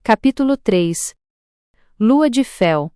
Capítulo 3. Lua de fel.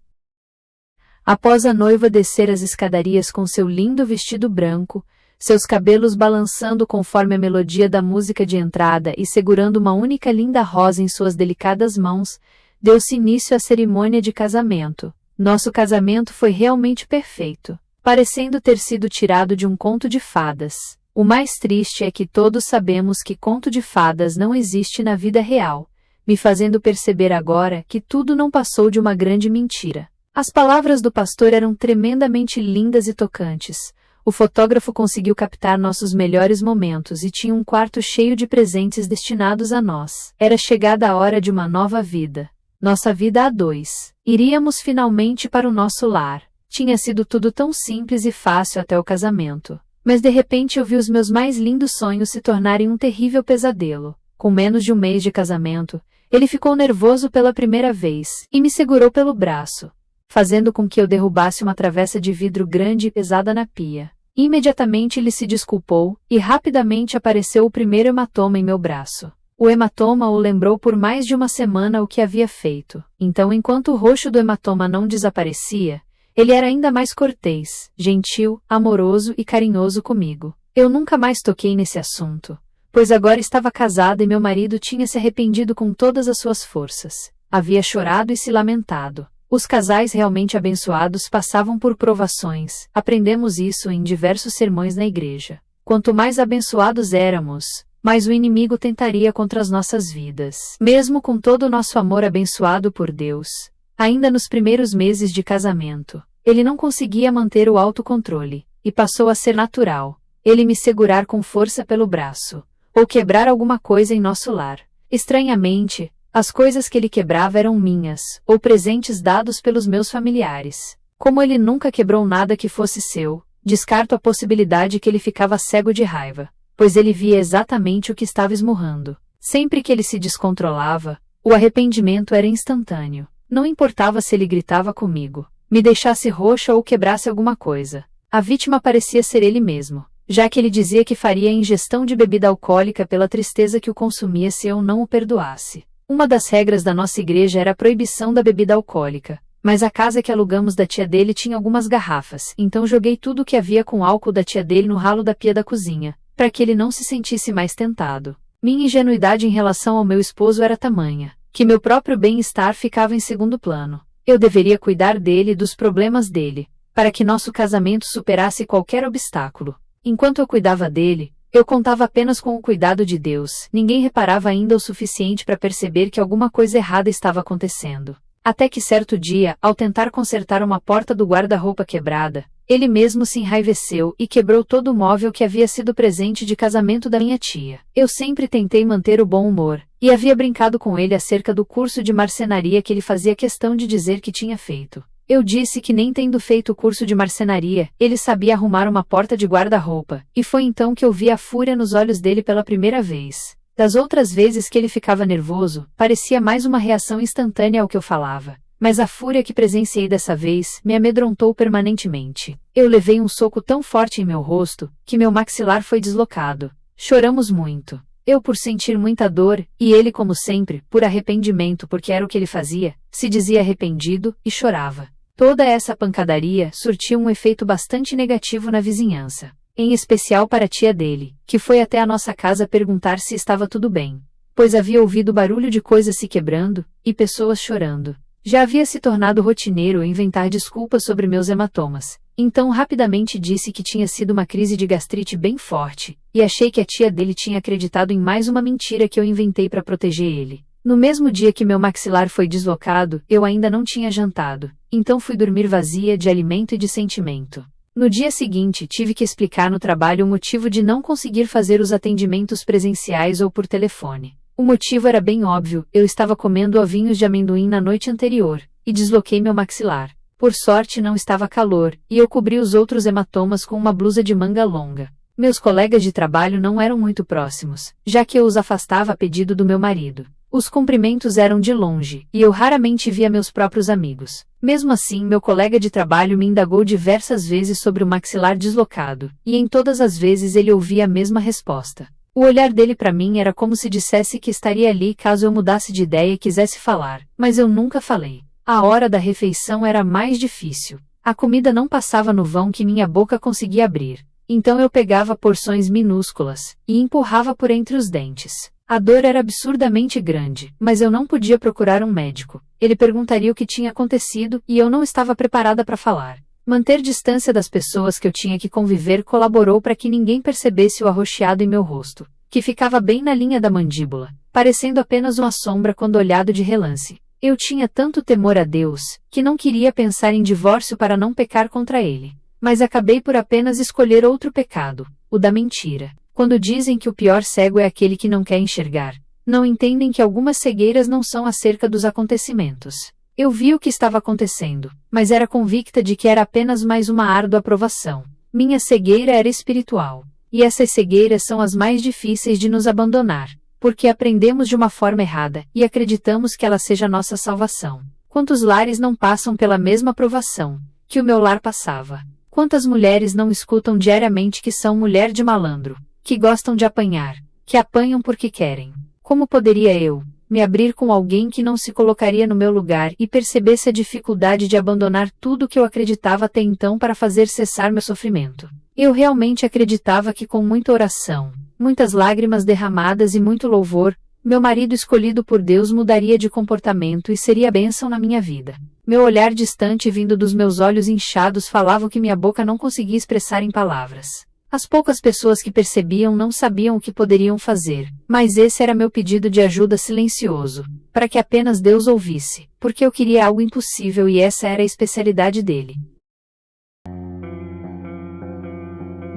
Após a noiva descer as escadarias com seu lindo vestido branco, seus cabelos balançando conforme a melodia da música de entrada e segurando uma única linda rosa em suas delicadas mãos, deu-se início à cerimônia de casamento. Nosso casamento foi realmente perfeito, parecendo ter sido tirado de um conto de fadas. O mais triste é que todos sabemos que conto de fadas não existe na vida real, me fazendo perceber agora que tudo não passou de uma grande mentira. As palavras do pastor eram tremendamente lindas e tocantes. O fotógrafo conseguiu captar nossos melhores momentos e tinha um quarto cheio de presentes destinados a nós. Era chegada a hora de uma nova vida. Nossa vida a dois. Iríamos finalmente para o nosso lar. Tinha sido tudo tão simples e fácil até o casamento. Mas de repente eu vi os meus mais lindos sonhos se tornarem um terrível pesadelo. Com menos de um mês de casamento, ele ficou nervoso pela primeira vez e me segurou pelo braço, fazendo com que eu derrubasse uma travessa de vidro grande e pesada na pia. Imediatamente ele se desculpou, e rapidamente apareceu o primeiro hematoma em meu braço. O hematoma o lembrou por mais de uma semana o que havia feito. Então, enquanto o roxo do hematoma não desaparecia, ele era ainda mais cortês, gentil, amoroso e carinhoso comigo. Eu nunca mais toquei nesse assunto, pois agora estava casada e meu marido tinha se arrependido com todas as suas forças. Havia chorado e se lamentado. Os casais realmente abençoados passavam por provações. Aprendemos isso em diversos sermões na igreja. Quanto mais abençoados éramos, mais o inimigo tentaria contra as nossas vidas. Mesmo com todo o nosso amor abençoado por Deus, ainda nos primeiros meses de casamento, ele não conseguia manter o autocontrole, e passou a ser natural ele me segurar com força pelo braço, ou quebrar alguma coisa em nosso lar. Estranhamente, as coisas que ele quebrava eram minhas, ou presentes dados pelos meus familiares. Como ele nunca quebrou nada que fosse seu, descarto a possibilidade que ele ficava cego de raiva, pois ele via exatamente o que estava esmurrando. Sempre que ele se descontrolava, o arrependimento era instantâneo. Não importava se ele gritava comigo, me deixasse roxa ou quebrasse alguma coisa. A vítima parecia ser ele mesmo, já que ele dizia que faria a ingestão de bebida alcoólica pela tristeza que o consumia se eu não o perdoasse. Uma das regras da nossa igreja era a proibição da bebida alcoólica, mas a casa que alugamos da tia dele tinha algumas garrafas, então joguei tudo o que havia com álcool da tia dele no ralo da pia da cozinha, para que ele não se sentisse mais tentado. Minha ingenuidade em relação ao meu esposo era tamanha, que meu próprio bem-estar ficava em segundo plano. Eu deveria cuidar dele e dos problemas dele, para que nosso casamento superasse qualquer obstáculo. Enquanto eu cuidava dele, eu contava apenas com o cuidado de Deus. Ninguém reparava ainda o suficiente para perceber que alguma coisa errada estava acontecendo. Até que certo dia, ao tentar consertar uma porta do guarda-roupa quebrada, ele mesmo se enraiveceu e quebrou todo o móvel que havia sido presente de casamento da minha tia. Eu sempre tentei manter o bom humor, e havia brincado com ele acerca do curso de marcenaria que ele fazia questão de dizer que tinha feito. Eu disse que nem tendo feito o curso de marcenaria, ele sabia arrumar uma porta de guarda-roupa, e foi então que eu vi a fúria nos olhos dele pela primeira vez. Das outras vezes que ele ficava nervoso, parecia mais uma reação instantânea ao que eu falava. Mas a fúria que presenciei dessa vez me amedrontou permanentemente. Eu levei um soco tão forte em meu rosto, que meu maxilar foi deslocado. Choramos muito. Eu por sentir muita dor, e ele como sempre, por arrependimento porque era o que ele fazia, se dizia arrependido, e chorava. Toda essa pancadaria surtiu um efeito bastante negativo na vizinhança. Em especial para a tia dele, que foi até a nossa casa perguntar se estava tudo bem, pois havia ouvido barulho de coisas se quebrando, e pessoas chorando. Já havia se tornado rotineiro inventar desculpas sobre meus hematomas, então rapidamente disse que tinha sido uma crise de gastrite bem forte, e achei que a tia dele tinha acreditado em mais uma mentira que eu inventei para proteger ele. No mesmo dia que meu maxilar foi deslocado, eu ainda não tinha jantado, então fui dormir vazia de alimento e de sentimento. No dia seguinte tive que explicar no trabalho o motivo de não conseguir fazer os atendimentos presenciais ou por telefone. O motivo era bem óbvio, eu estava comendo ovinhos de amendoim na noite anterior, e desloquei meu maxilar. Por sorte não estava calor, e eu cobri os outros hematomas com uma blusa de manga longa. Meus colegas de trabalho não eram muito próximos, já que eu os afastava a pedido do meu marido. Os cumprimentos eram de longe, e eu raramente via meus próprios amigos. Mesmo assim, meu colega de trabalho me indagou diversas vezes sobre o maxilar deslocado, e em todas as vezes ele ouvia a mesma resposta. O olhar dele para mim era como se dissesse que estaria ali caso eu mudasse de ideia e quisesse falar, mas eu nunca falei. A hora da refeição era mais difícil. A comida não passava no vão que minha boca conseguia abrir. Então eu pegava porções minúsculas e empurrava por entre os dentes. A dor era absurdamente grande, mas eu não podia procurar um médico. Ele perguntaria o que tinha acontecido e eu não estava preparada para falar. Manter distância das pessoas que eu tinha que conviver colaborou para que ninguém percebesse o arroxeado em meu rosto, que ficava bem na linha da mandíbula, parecendo apenas uma sombra quando olhado de relance. Eu tinha tanto temor a Deus, que não queria pensar em divórcio para não pecar contra ele. Mas acabei por apenas escolher outro pecado, o da mentira. Quando dizem que o pior cego é aquele que não quer enxergar, não entendem que algumas cegueiras não são acerca dos acontecimentos. Eu vi o que estava acontecendo, mas era convicta de que era apenas mais uma árdua provação. Minha cegueira era espiritual. E essas cegueiras são as mais difíceis de nos abandonar, porque aprendemos de uma forma errada e acreditamos que ela seja nossa salvação. Quantos lares não passam pela mesma provação que o meu lar passava? Quantas mulheres não escutam diariamente que são mulher de malandro, que gostam de apanhar, que apanham porque querem? Como poderia eu me abrir com alguém que não se colocaria no meu lugar e percebesse a dificuldade de abandonar tudo que eu acreditava até então para fazer cessar meu sofrimento? Eu realmente acreditava que com muita oração, muitas lágrimas derramadas e muito louvor, meu marido escolhido por Deus mudaria de comportamento e seria bênção na minha vida. Meu olhar distante vindo dos meus olhos inchados falava o que minha boca não conseguia expressar em palavras. As poucas pessoas que percebiam não sabiam o que poderiam fazer, mas esse era meu pedido de ajuda silencioso, para que apenas Deus ouvisse, porque eu queria algo impossível e essa era a especialidade dele.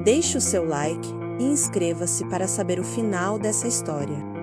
Deixe o seu like e inscreva-se para saber o final dessa história.